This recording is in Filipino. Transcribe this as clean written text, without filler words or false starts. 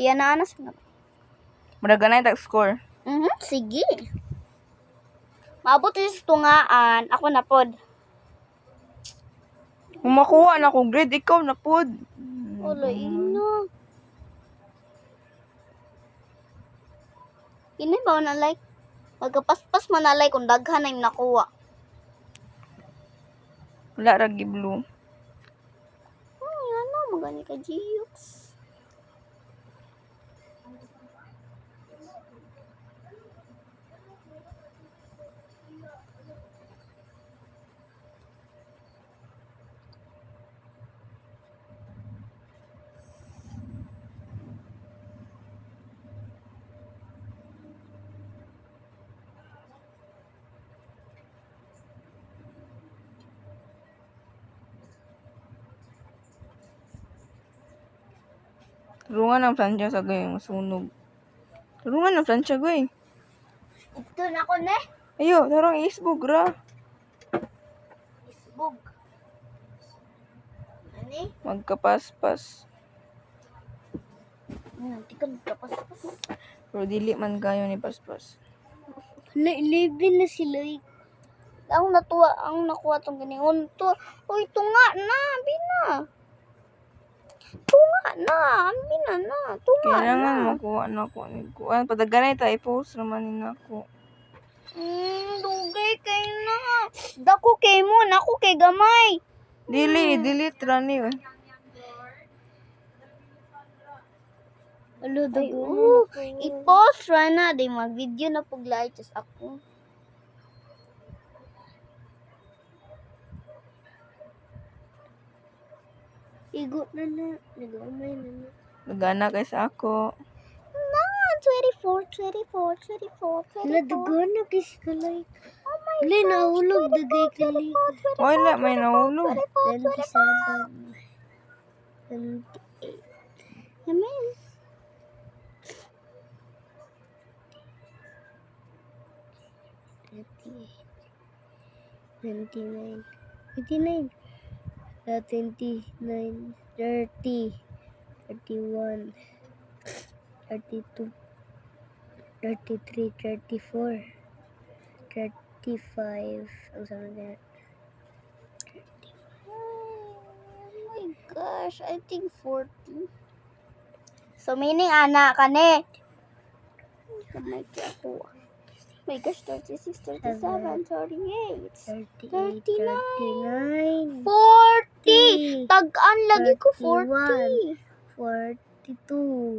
Tiyan na anas. Madaganay tag score. Sige. Maabot sa tungaan. Ako na pod. Kung makuha na ko grade, ikaw na pod. Wala ino. Ini ba na like? Magkapaspas man na like kung daghan na yung nakuha. Wala ra gi blue. Ano, magani ka, Giox. Turungan ang Francia sa gay masunog. Turungan ang Francia gay. Ito na ko ne. Ayo, tarong isbog ra. Isbog. Ani? Magkapaspas. Nanti ka magkapaspas. Pero dili man kayo ni paspas. 11 na sila. Ang natuwa, ang nakuha tong ganingon to. Uy, tunga na, bina. Tunga na, bina na. Tunga Kailangan na. makuha na ko ni kuan. Padaganay ta i-post naman ni nako. Dugay kay na. Dako kay mo, nako kay gamay. Delete ra ni. Alo, dago. I-post ra na. Di mag-video na pag-live. Just ako. Igo na na. Nagamay na na. Nagana kay sa ako. Na, 24. Nadagana kay ka like. Oh my God. Hala, nahulog dagay ka like. Wala, may nahulog. 27. 28. Yaman. 29. 29. 29. 30. 31. 32. 33. 34. 35. Ang sama na. Oh my gosh, I think 40. So meaning anak ka ne. Kamay ka ako. Oh my gosh, 36, 37, 38, 39, 40. Tag-an lagi ko 40. 42.